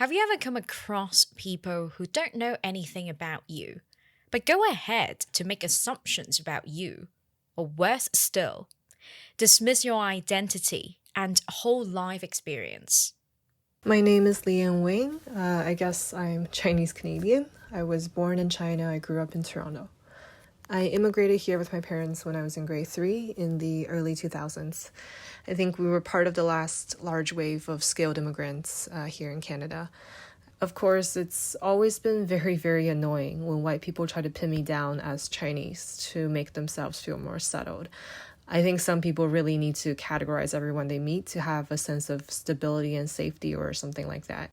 Have you ever come across people who don't know anything about you, but go ahead to make assumptions about you? Or worse still, dismiss your identity and whole life experience? My name is Leanne Wang. I guess I'm Chinese Canadian. I was born in China. I grew up in Toronto. I immigrated here with my parents when I was in grade 3 in the early 2000s. I think we were part of the last large wave of skilled immigrants here in Canada. Of course, it's always been very, very annoying when white people try to pin me down as Chinese to make themselves feel more settled. I think some people really need to categorize everyone they meet to have a sense of stability and safety or something like that.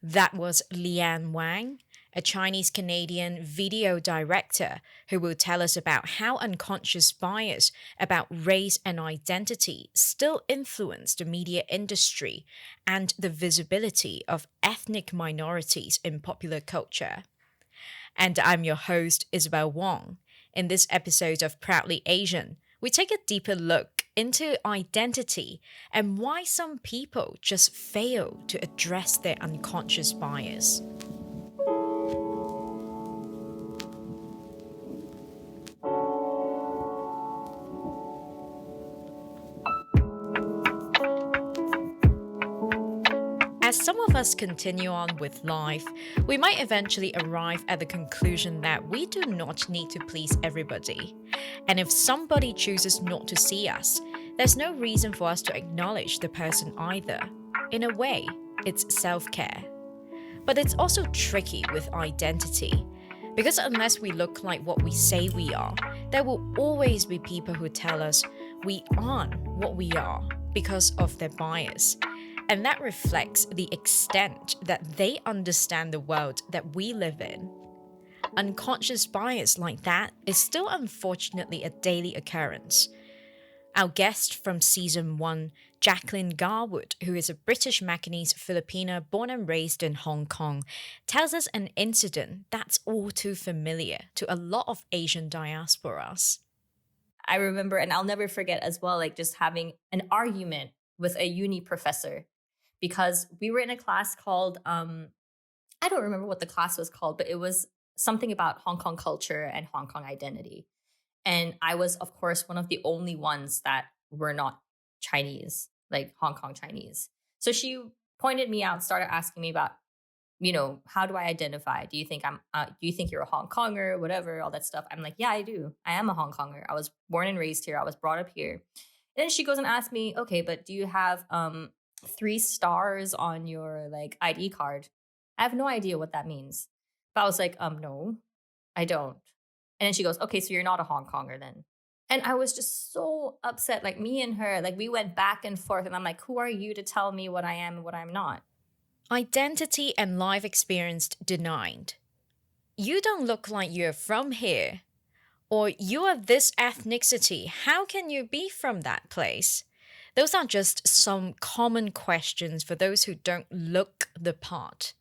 That was Leanne Wang, a Chinese Canadian video director who will tell us about how unconscious bias about race and identity still influence the media industry and the visibility of ethnic minorities in popular culture. And I'm your host, Isabel Wong. In this episode of Proudly Asian, we take a deeper look into identity and why some people just fail to address their unconscious bias. As some of us continue on with life, we might eventually arrive at the conclusion that we do not need to please everybody. And if somebody chooses not to see us, there's no reason for us to acknowledge the person either. In a way, it's self care. But it's also tricky with identity. Because unless we look like what we say we are, there will always be people who tell us we aren't what we are because of their bias. And that reflects the extent that they understand the world that we live in. Unconscious bias like that is still unfortunately a daily occurrence. Our guest from season 1, Jacqueline Garwood, who is a British Macanese Filipina born and raised in Hong Kong, tells us an incident that's all too familiar to a lot of Asian diasporas. I remember, and I'll never forget as well, like just having an argument with a uni professor because we were in a class called, I don't remember what the class was called, but it was something about Hong Kong culture and Hong Kong identity. And I was, of course, one of the only ones that were not Chinese, like Hong Kong Chinese. So she pointed me out, started asking me about, how do I identify? Do you think do you think you're a Hong Konger, whatever, all that stuff? I'm like, yeah, I do. I am a Hong Konger. I was born and raised here. I was brought up here. And then she goes and asks me, okay, but do you have 3 stars on your like ID card? I have no idea what that means. But I was like, no, I don't. And then she goes, okay, so you're not a Hong Konger then. And I was just so upset. Like me and her, like we went back and forth. And I'm like, who are you to tell me what I am and what I'm not? Identity and life experience denied. You don't look like you're from here. Or you are this ethnicity. How can you be from that place? Those are just some common questions for those who don't look the part.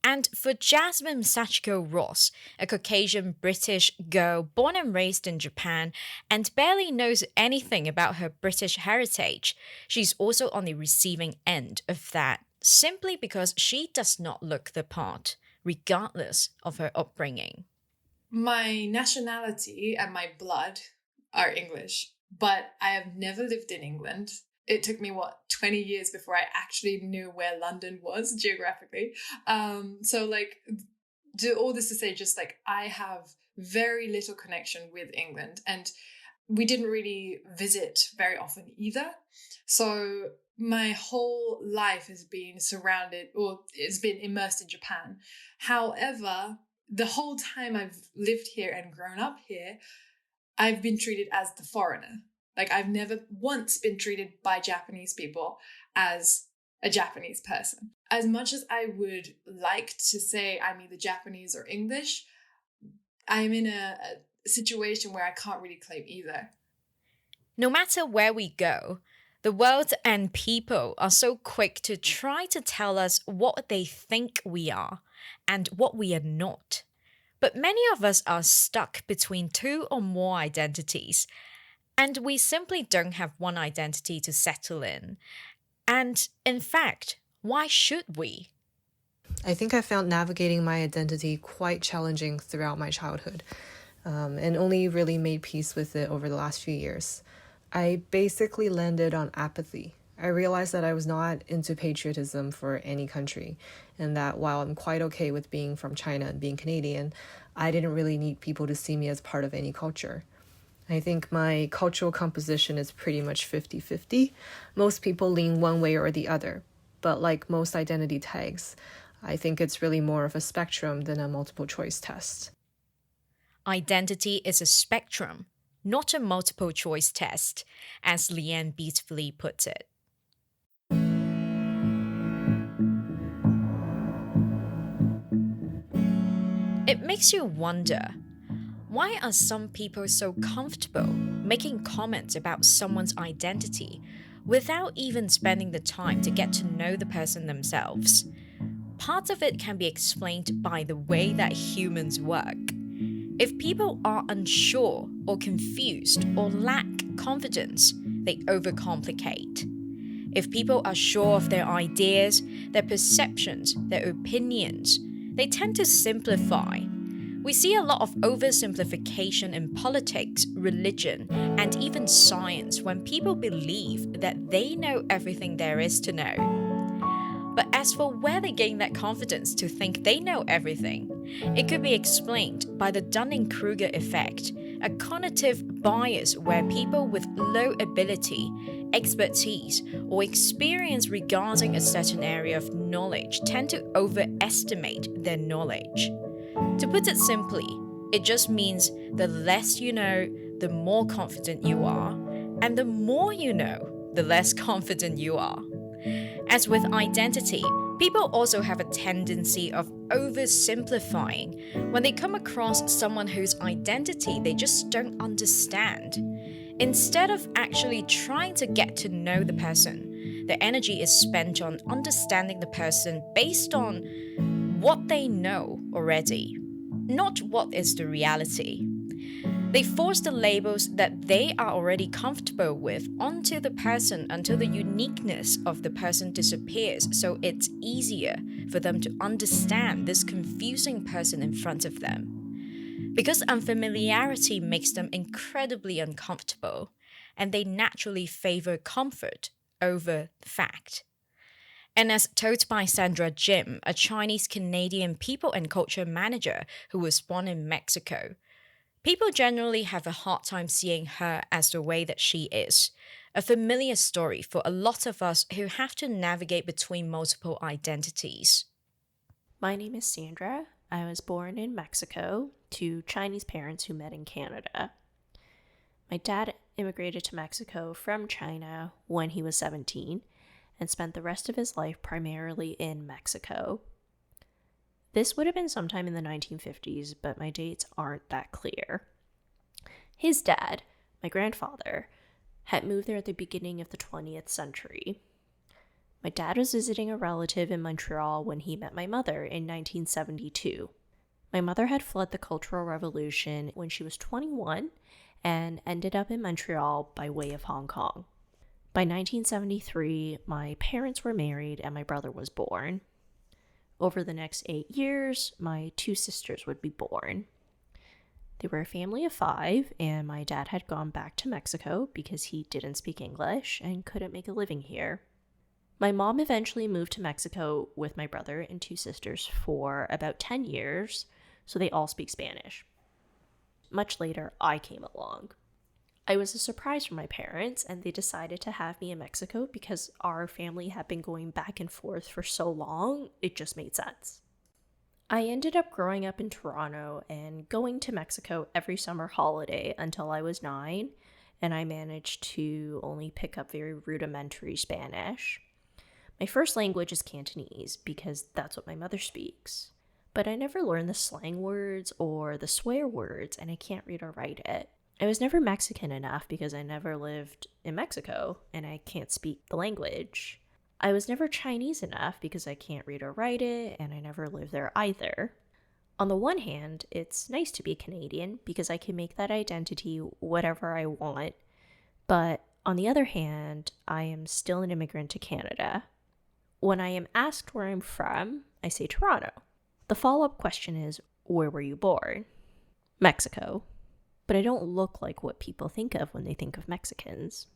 And for Jasmine Sachiko Ross, a Caucasian British girl born and raised in Japan and barely knows anything about her British heritage, she's also on the receiving end of that, simply because she does not look the part, regardless of her upbringing. My nationality and my blood are English, but I have never lived in England. It took me, 20 years before I actually knew where London was geographically. Do all this to say, just like I have very little connection with England, and we didn't really visit very often either. So my whole life has been surrounded, or it's been immersed in Japan. However, the whole time I've lived here and grown up here, I've been treated as the foreigner. Like I've never once been treated by Japanese people as a Japanese person. As much as I would like to say I'm either Japanese or English, I'm in a situation where I can't really claim either. No matter where we go, the world and people are so quick to try to tell us what they think we are and what we are not. But many of us are stuck between 2 or more identities, and we simply don't have one identity to settle in. And in fact, why should we? I think I found navigating my identity quite challenging throughout my childhood, and only really made peace with it over the last few years. I basically landed on apathy. I realized that I was not into patriotism for any country, and that while I'm quite okay with being from China and being Canadian, I didn't really need people to see me as part of any culture. I think my cultural composition is pretty much 50-50. Most people lean one way or the other, but like most identity tags, I think it's really more of a spectrum than a multiple choice test. Identity is a spectrum, not a multiple choice test, as Leanne beautifully puts it. It makes you wonder, why are some people so comfortable making comments about someone's identity without even spending the time to get to know the person themselves? Part of it can be explained by the way that humans work. If people are unsure or confused or lack confidence, they overcomplicate. If people are sure of their ideas, their perceptions, their opinions, they tend to simplify. We see a lot of oversimplification in politics, religion, and even science when people believe that they know everything there is to know. But as for where they gain that confidence to think they know everything, it could be explained by the Dunning-Kruger effect, a cognitive bias where people with low ability, expertise, or experience regarding a certain area of knowledge tend to overestimate their knowledge. To put it simply, it just means the less you know, the more confident you are, and the more you know, the less confident you are. As with identity, people also have a tendency of oversimplifying when they come across someone whose identity they just don't understand. Instead of actually trying to get to know the person, their energy is spent on understanding the person based on what they know already, not what is the reality. They force the labels that they are already comfortable with onto the person until the uniqueness of the person disappears, so it's easier for them to understand this confusing person in front of them. Because unfamiliarity makes them incredibly uncomfortable, and they naturally favor comfort over fact. And as told by Sandra Jim, a Chinese-Canadian people and culture manager who was born in Mexico, people generally have a hard time seeing her as the way that she is, a familiar story for a lot of us who have to navigate between multiple identities. My name is Sandra. I was born in Mexico to Chinese parents who met in Canada. My dad immigrated to Mexico from China when he was 17 and spent the rest of his life primarily in Mexico. This would have been sometime in the 1950s, but my dates aren't that clear. His dad, my grandfather, had moved there at the beginning of the 20th century. My dad was visiting a relative in Montreal when he met my mother in 1972. My mother had fled the Cultural Revolution when she was 21 and ended up in Montreal by way of Hong Kong. By 1973, my parents were married and my brother was born. Over the next 8 years, my 2 sisters would be born. They were a family of 5, and my dad had gone back to Mexico because he didn't speak English and couldn't make a living here. My mom eventually moved to Mexico with my brother and 2 sisters for about 10 years, so they all speak Spanish. Much later, I came along. I was a surprise for my parents, and they decided to have me in Mexico because our family had been going back and forth for so long, it just made sense. I ended up growing up in Toronto and going to Mexico every summer holiday until I was 9, and I managed to only pick up very rudimentary Spanish. My first language is Cantonese because that's what my mother speaks, but I never learned the slang words or the swear words, and I can't read or write it. I was never Mexican enough because I never lived in Mexico and I can't speak the language. I was never Chinese enough because I can't read or write it and I never lived there either. On the one hand, it's nice to be Canadian because I can make that identity whatever I want, but on the other hand, I am still an immigrant to Canada. When I am asked where I'm from, I say Toronto. The follow-up question is, where were you born? Mexico. But I don't look like what people think of when they think of Mexicans.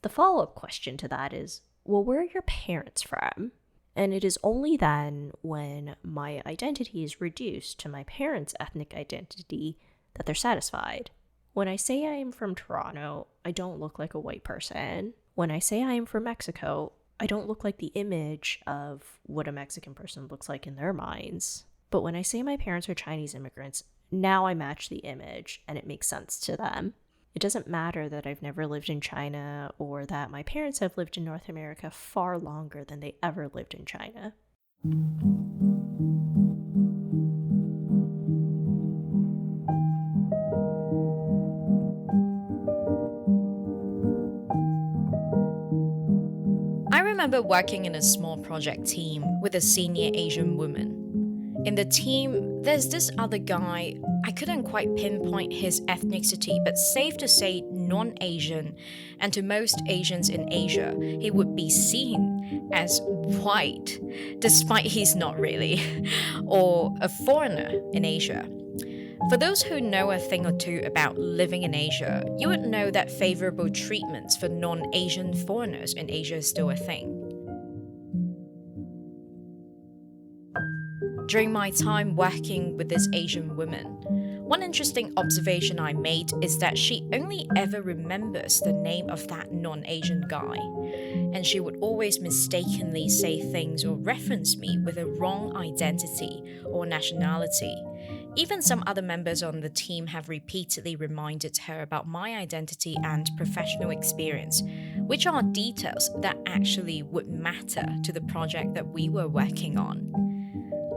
The follow-up question to that is, well, where are your parents from? And it is only then, when my identity is reduced to my parents' ethnic identity, that they're satisfied. When I say I am from Toronto, I don't look like a white person. When I say I am from Mexico, I don't look like the image of what a Mexican person looks like in their minds. But when I say my parents are Chinese immigrants, now I match the image and it makes sense to them. It doesn't matter that I've never lived in China or that my parents have lived in North America far longer than they ever lived in China. I remember working in a small project team with a senior Asian woman. In the team, there's this other guy. I couldn't quite pinpoint his ethnicity, but safe to say non-Asian, and to most Asians in Asia, he would be seen as white, despite he's not really, or a foreigner in Asia. For those who know a thing or two about living in Asia, you would know that favorable treatments for non-Asian foreigners in Asia is still a thing. During my time working with this Asian woman, one interesting observation I made is that she only ever remembers the name of that non-Asian guy, and she would always mistakenly say things or reference me with a wrong identity or nationality. Even some other members on the team have repeatedly reminded her about my identity and professional experience, which are details that actually would matter to the project that we were working on.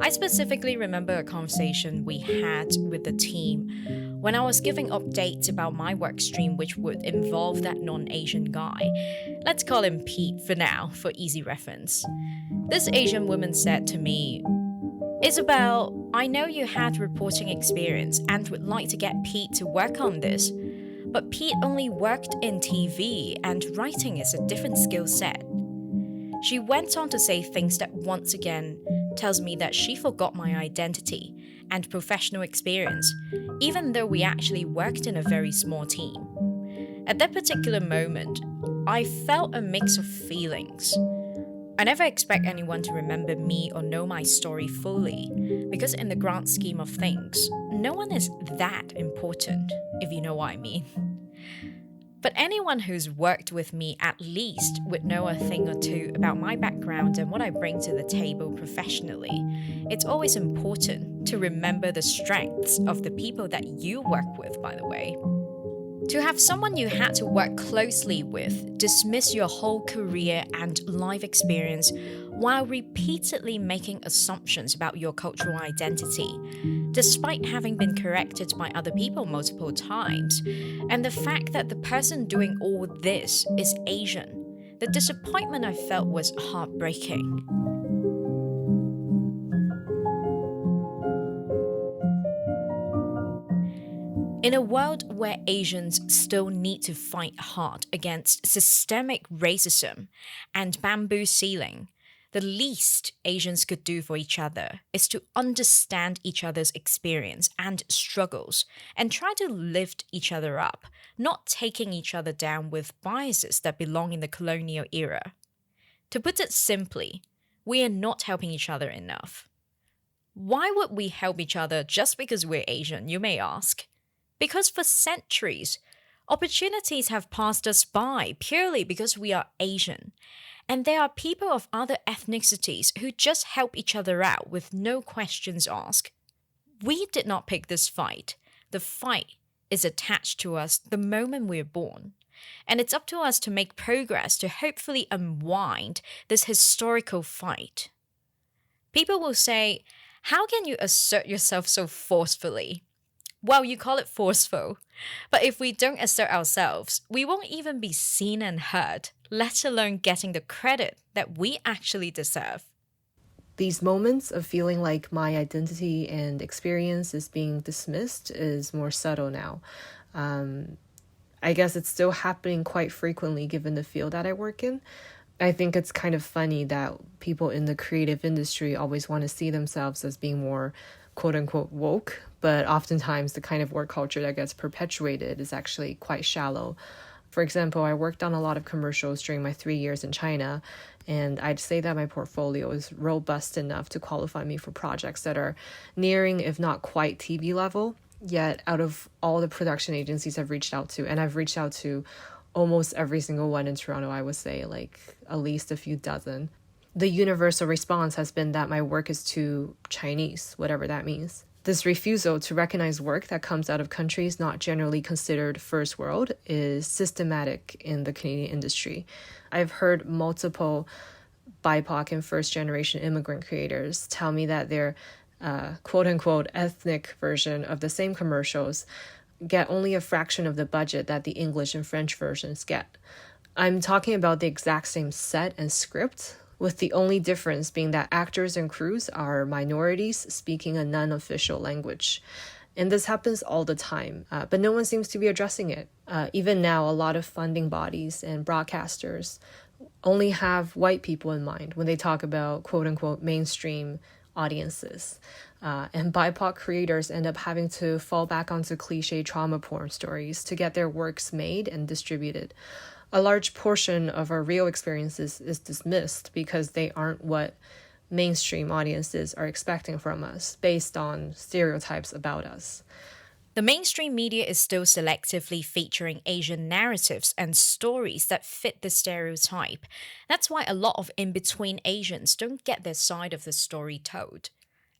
I specifically remember a conversation we had with the team when I was giving updates about my work stream, which would involve that non-Asian guy. Let's call him Pete for now, for easy reference. This Asian woman said to me, "Isabel, I know you had reporting experience and would like to get Pete to work on this, but Pete only worked in TV and writing is a different skill set." She went on to say things that once again tells me that she forgot my identity and professional experience, even though we actually worked in a very small team. At that particular moment, I felt a mix of feelings. I never expect anyone to remember me or know my story fully, because in the grand scheme of things, no one is that important, if you know what I mean. But anyone who's worked with me at least would know a thing or two about my background and what I bring to the table professionally. It's always important to remember the strengths of the people that you work with, by the way. To have someone you had to work closely with dismiss your whole career and life experience while repeatedly making assumptions about your cultural identity, despite having been corrected by other people multiple times, and the fact that the person doing all this is Asian, the disappointment I felt was heartbreaking. In a world where Asians still need to fight hard against systemic racism and bamboo ceiling, the least Asians could do for each other is to understand each other's experience and struggles and try to lift each other up, not taking each other down with biases that belong in the colonial era. To put it simply, we are not helping each other enough. Why would we help each other just because we're Asian, you may ask? Because for centuries, opportunities have passed us by purely because we are Asian. And there are people of other ethnicities who just help each other out with no questions asked. We did not pick this fight. The fight is attached to us the moment we're born. And it's up to us to make progress to hopefully unwind this historical fight. People will say, how can you assert yourself so forcefully? Well, you call it forceful. But if we don't assert ourselves, we won't even be seen and heard, let alone getting the credit that we actually deserve. These moments of feeling like my identity and experience is being dismissed is more subtle now. I guess it's still happening quite frequently given the field that I work in, I think it's kind of funny that people in the creative industry always want to see themselves as being more quote unquote woke, but oftentimes the kind of work culture that gets perpetuated is actually quite shallow. For example, I worked on a lot of commercials during my 3 years in China, and I'd say that my portfolio is robust enough to qualify me for projects that are nearing, if not quite, TV level. Yet, out of all the production agencies I've reached out to, and I've reached out to almost every single one in Toronto, I would say like at least a few dozen, the universal response has been that my work is too Chinese, whatever that means. This refusal to recognize work that comes out of countries not generally considered first world is systematic in the Canadian industry. I've heard multiple BIPOC and first generation immigrant creators tell me that their quote unquote ethnic version of the same commercials get only a fraction of the budget that the English and French versions get. I'm talking about the exact same set and script, with the only difference being that actors and crews are minorities speaking a non-official language. And this happens all the time, but no one seems to be addressing it. Even now, a lot of funding bodies and broadcasters only have white people in mind when they talk about quote-unquote mainstream audiences. And BIPOC creators end up having to fall back onto cliche trauma porn stories to get their works made and distributed. A large portion of our real experiences is dismissed because they aren't what mainstream audiences are expecting from us based on stereotypes about us. The mainstream media is still selectively featuring Asian narratives and stories that fit the stereotype. That's why a lot of in-between Asians don't get their side of the story told.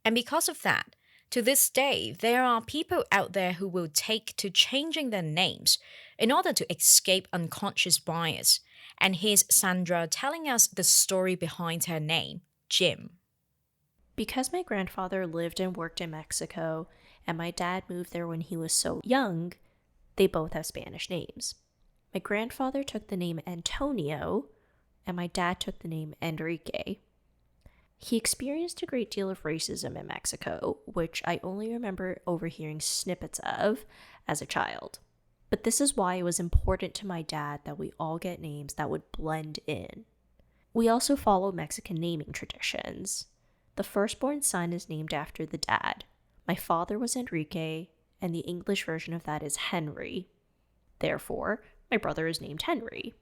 And because of that, to this day, there are people out there who will take to changing their names in order to escape unconscious bias. And here's Sandra telling us the story behind her name, Jim. Because my grandfather lived and worked in Mexico, and my dad moved there when he was so young, they both have Spanish names. My grandfather took the name Antonio, and my dad took the name Enrique. He experienced a great deal of racism in Mexico, which I only remember overhearing snippets of as a child. But this is why it was important to my dad that we all get names that would blend in. We also follow Mexican naming traditions. The firstborn son is named after the dad. My father was Enrique, and the English version of that is Henry. Therefore, my brother is named Henry.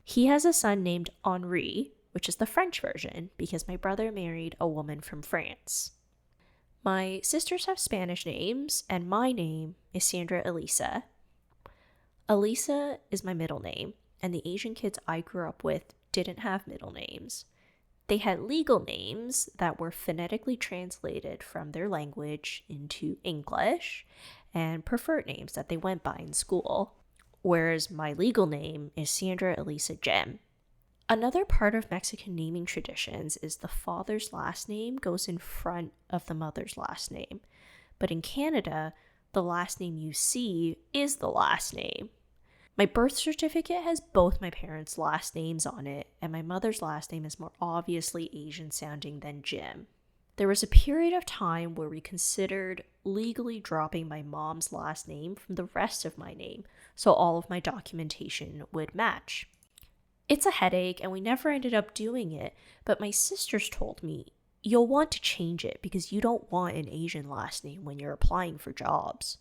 He has a son named Henri, which is the French version, because my brother married a woman from France. My sisters have Spanish names, and my name is Sandra Elisa. Elisa is my middle name, and the Asian kids I grew up with didn't have middle names. They had legal names that were phonetically translated from their language into English, and preferred names that they went by in school, whereas my legal name is Sandra Elisa Jem. Another part of Mexican naming traditions is the father's last name goes in front of the mother's last name. But in Canada, the last name you see is the last name. My birth certificate has both my parents' last names on it, and my mother's last name is more obviously Asian sounding than Jim. There was a period of time where we considered legally dropping my mom's last name from the rest of my name, so all of my documentation would match. It's a headache, and we never ended up doing it, but my sisters told me, you'll want to change it because you don't want an Asian last name when you're applying for jobs.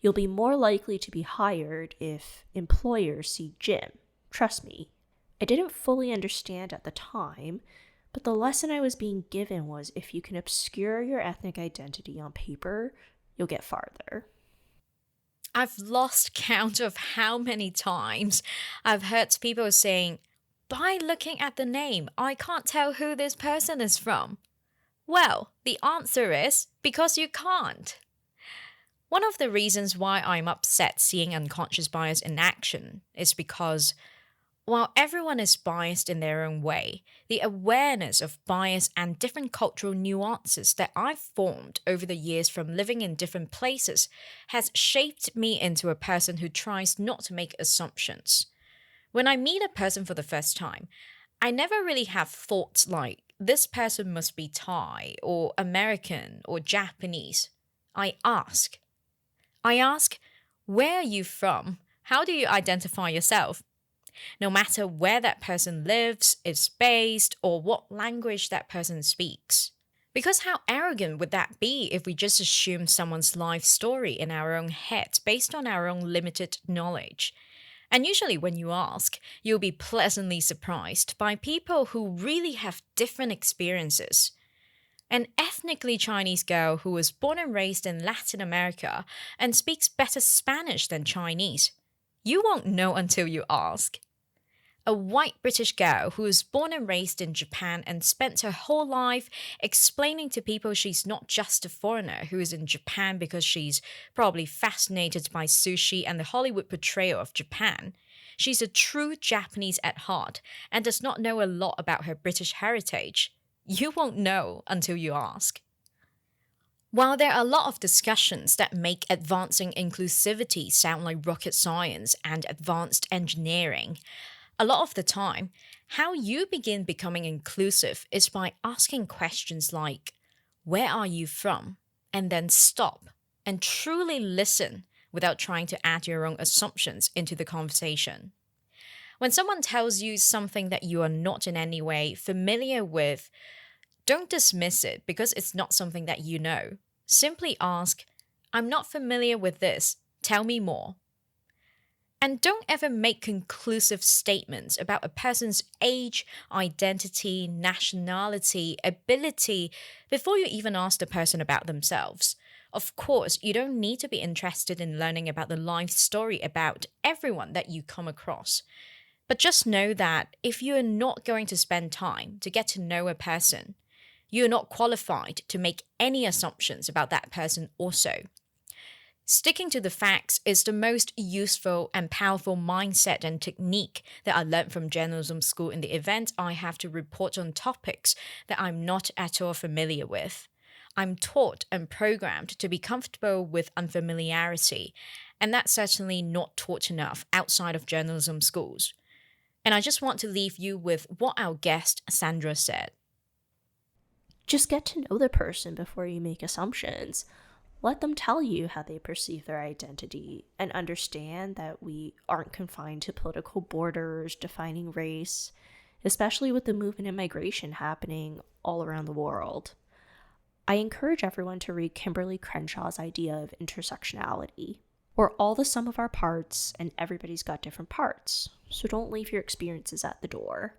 You'll be more likely to be hired if employers see Jim. Trust me. I didn't fully understand at the time, but the lesson I was being given was if you can obscure your ethnic identity on paper, you'll get farther. I've lost count of how many times I've heard people saying, by looking at the name, I can't tell who this person is from. Well, the answer is because you can't. One of the reasons why I'm upset seeing unconscious bias in action is because while everyone is biased in their own way, the awareness of bias and different cultural nuances that I've formed over the years from living in different places has shaped me into a person who tries not to make assumptions. When I meet a person for the first time, I never really have thoughts like, this person must be Thai or American or Japanese. I ask, where are you from? How do you identify yourself? no matter where that person lives, is based, or what language that person speaks. Because how arrogant would that be if we just assume someone's life story in our own heads based on our own limited knowledge? And usually, when you ask, you'll be pleasantly surprised by people who really have different experiences. An ethnically Chinese girl who was born and raised in Latin America and speaks better Spanish than Chinese. You won't know until you ask. A white British girl who was born and raised in Japan and spent her whole life explaining to people she's not just a foreigner who is in Japan because she's probably fascinated by sushi and the Hollywood portrayal of Japan. She's a true Japanese at heart and does not know a lot about her British heritage. You won't know until you ask. While there are a lot of discussions that make advancing inclusivity sound like rocket science and advanced engineering, a lot of the time, how you begin becoming inclusive is by asking questions like, where are you from? And then stop and truly listen without trying to add your own assumptions into the conversation. When someone tells you something that you are not in any way familiar with, don't dismiss it because it's not something that you know. Simply ask, I'm not familiar with this. Tell me more. And don't ever make conclusive statements about a person's age, identity, nationality, ability before you even ask the person about themselves. Of course, you don't need to be interested in learning about the life story about everyone that you come across. But just know that if you are not going to spend time to get to know a person, you are not qualified to make any assumptions about that person also. Sticking to the facts is the most useful and powerful mindset and technique that I learned from journalism school in the event I have to report on topics that I'm not at all familiar with. I'm taught and programmed to be comfortable with unfamiliarity, and that's certainly not taught enough outside of journalism schools. And I just want to leave you with what our guest Sandra said. Just get to know the person before you make assumptions. Let them tell you how they perceive their identity and understand that we aren't confined to political borders defining race, especially with the movement and migration happening all around the world. I encourage everyone to read Kimberly Crenshaw's idea of intersectionality. We're all the sum of our parts, and everybody's got different parts, so don't leave your experiences at the door.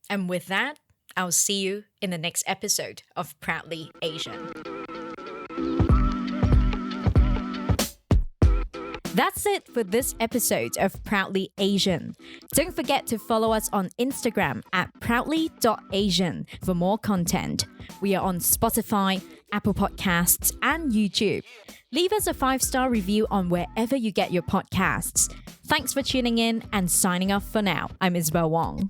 And with that, I'll see you in the next episode of Proudly Asian. That's it for this episode of Proudly Asian. Don't forget to follow us on Instagram at proudly.asian for more content. We are on Spotify, Apple Podcasts, and YouTube. Leave us a 5-star review on wherever you get your podcasts. Thanks for tuning in and signing off for now. I'm Isabel Wang.